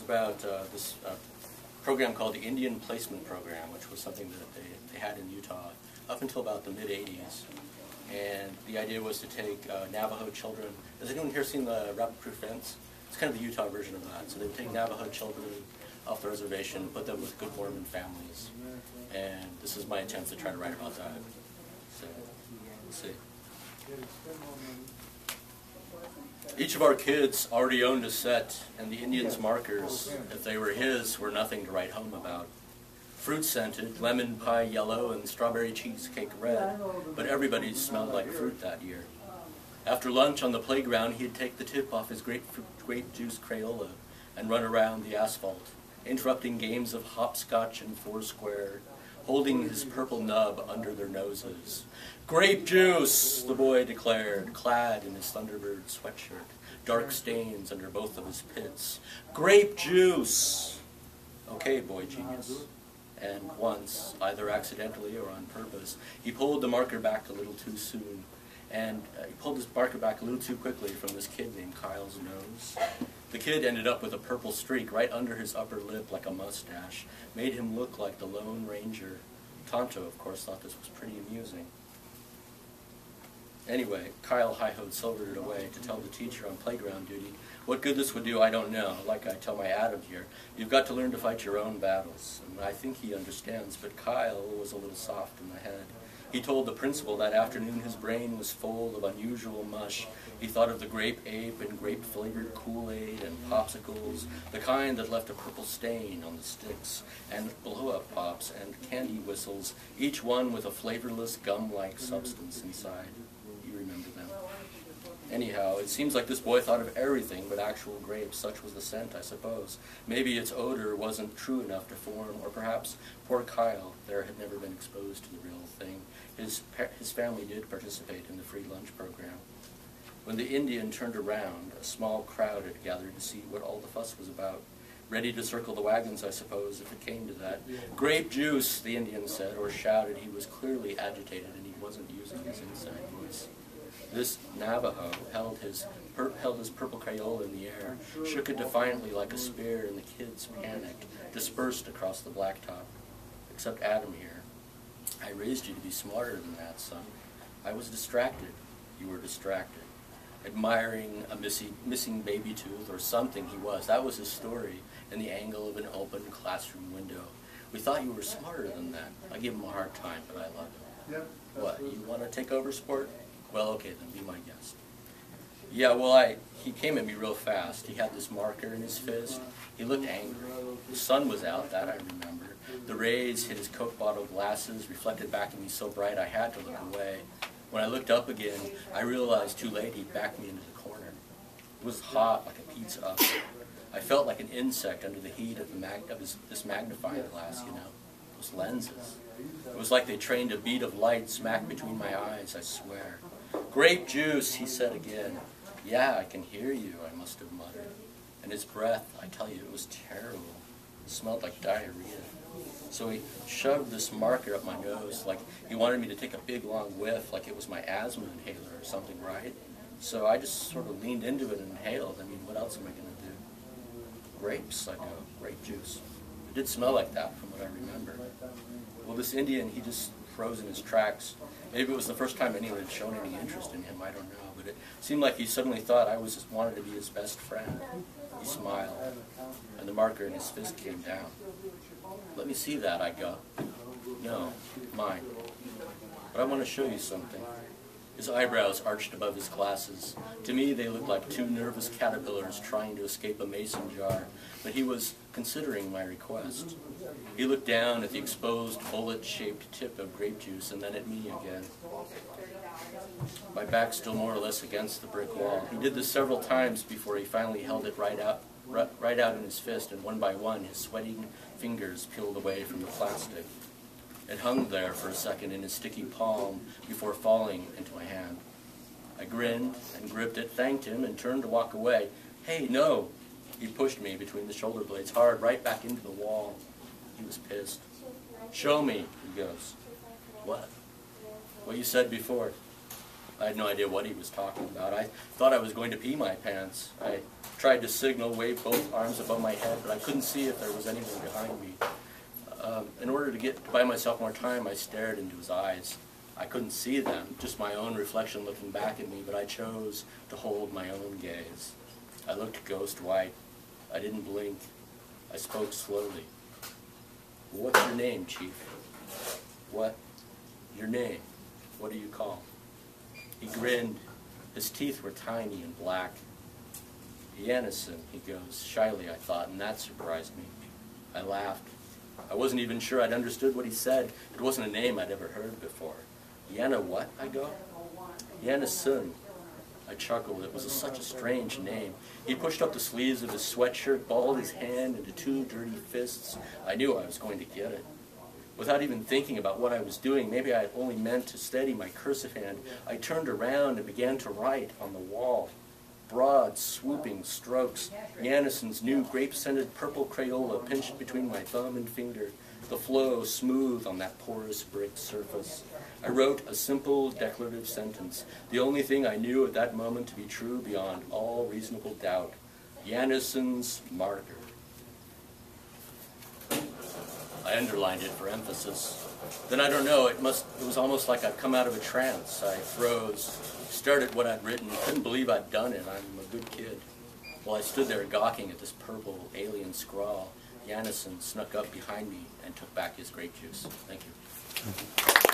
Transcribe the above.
about this program called the Indian Placement Program, which was something that they had in Utah up until about the mid-'80s. And the idea was to take Navajo children. Has anyone here seen the Rapid Proof Fence? It's kind of the Utah version of that. So they would take Navajo children off the reservation and put them with good Mormon families. And this is my attempt to try to write about that. So, let's see. Each of our kids already owned a set, and the Indian's markers, if they were his, were nothing to write home about. Fruit-scented, lemon pie yellow, and strawberry cheesecake red, but everybody smelled like fruit that year. After lunch on the playground, he'd take the tip off his grape juice Crayola and run around the asphalt, interrupting games of hopscotch and foursquare, holding his purple nub under their noses. "Grape juice," the boy declared, clad in his Thunderbird sweatshirt, dark stains under both of his pits. "Grape juice!" "Okay, boy genius." And once, either accidentally or on purpose, he pulled the marker back a little too soon, and he pulled his marker back a little too quickly from this kid named Kyle's nose. The kid ended up with a purple streak right under his upper lip like a mustache, made him look like the Lone Ranger. Tonto, of course, thought this was pretty amusing. Anyway, Kyle hi-hoed silvered it away to tell the teacher on playground duty, "What good this would do, I don't know. Like I tell my Adam here, you've got to learn to fight your own battles." And I think he understands, but Kyle was a little soft in the head. He told the principal that afternoon his brain was full of unusual mush. He thought of the grape ape and grape-flavored Kool-Aid and popsicles, the kind that left a purple stain on the sticks, and blow-up pops and candy whistles, each one with a flavorless gum-like substance inside. You remember them. Anyhow, it seems like this boy thought of everything but actual grapes. Such was the scent, I suppose. Maybe its odor wasn't true enough to form, or perhaps poor Kyle there had never been exposed to the real thing. His family did participate in the free lunch program. When the Indian turned around, a small crowd had gathered to see what all the fuss was about. Ready to circle the wagons, I suppose, if it came to that. "Grape juice," the Indian said, or shouted. He was clearly agitated, and he wasn't using his inside voice. This Navajo held his purple Crayola in the air, shook it defiantly like a spear, and the kids, panicked, dispersed across the blacktop. Except Adam here. "I raised you to be smarter than that, son. I was distracted. You were distracted. Admiring a missing baby tooth or something he was. That was his story in the angle of an open classroom window. We thought you were smarter than that. I give him a hard time, but I love him." "What, you want to take over sport?" "Well, okay, then be my guest." "Yeah, well, he came at me real fast. He had this marker in his fist. He looked angry. The sun was out, that I remember. The rays hit his Coke bottle glasses, reflected back at me so bright I had to look away. When I looked up again, I realized too late he'd backed me into the corner. It was hot like a pizza oven. I felt like an insect under the heat of this magnifying glass, you know, those lenses. It was like they trained a bead of light smack between my eyes, I swear. "Grape juice," he said again. "Yeah, I can hear you," I must have muttered. And his breath, I tell you, it was terrible. It smelled like diarrhea. So he shoved this marker up my nose like he wanted me to take a big long whiff like it was my asthma inhaler or something, right? So I just sort of leaned into it and inhaled. I mean, what else am I going to do? "Grapes," I go, "grape juice." It did smell like that from what I remember. Well, this Indian, he just froze in his tracks. Maybe it was the first time anyone had shown any interest in him, I don't know, but it seemed like he suddenly thought I wanted to be his best friend. He smiled, and the marker in his fist came down. "Let me see that," I go. "No, mine. But I want to show you something." His eyebrows arched above his glasses. To me, they looked like two nervous caterpillars trying to escape a mason jar, but he was considering my request. He looked down at the exposed bullet-shaped tip of grape juice and then at me again. My back still more or less against the brick wall. He did this several times before he finally held it right out in his fist, and one by one his sweating fingers peeled away from the plastic. It hung there for a second in his sticky palm before falling into my hand. I grinned and gripped it, thanked him, and turned to walk away. "Hey, no!" He pushed me between the shoulder blades hard, right back into the wall. He was pissed. "Show me," he goes. "What?" "What you said before." I had no idea what he was talking about. I thought I was going to pee my pants. I tried to signal, wave both arms above my head, but I couldn't see if there was anyone behind me. In order to get by myself more time, I stared into his eyes. I couldn't see them, just my own reflection looking back at me, but I chose to hold my own gaze. I looked ghost white. I didn't blink. I spoke slowly. "What's your name, Chief?" "What? Your name. What do you call?" He grinned. His teeth were tiny and black. "Yannison," he goes, shyly I thought, and that surprised me. I laughed. I wasn't even sure I'd understood what he said. It wasn't a name I'd ever heard before. "Yanna what?" I go. "Yannison." I chuckled. It was such a strange name. He pushed up the sleeves of his sweatshirt, balled his hand into two dirty fists. I knew I was going to get it. Without even thinking about what I was doing, maybe I only meant to steady my cursive hand, I turned around and began to write on the wall. Broad, swooping strokes. Yannison's new grape-scented purple Crayola pinched between my thumb and finger, the flow smooth on that porous brick surface. I wrote a simple declarative sentence, the only thing I knew at that moment to be true beyond all reasonable doubt. Yannison's martyr. I underlined it for emphasis. Then I don't know, it was almost like I'd come out of a trance. I froze, stared at what I'd written, couldn't believe I'd done it. I'm a good kid. While I stood there gawking at this purple alien scrawl, Yannison snuck up behind me and took back his grape juice. Thank you.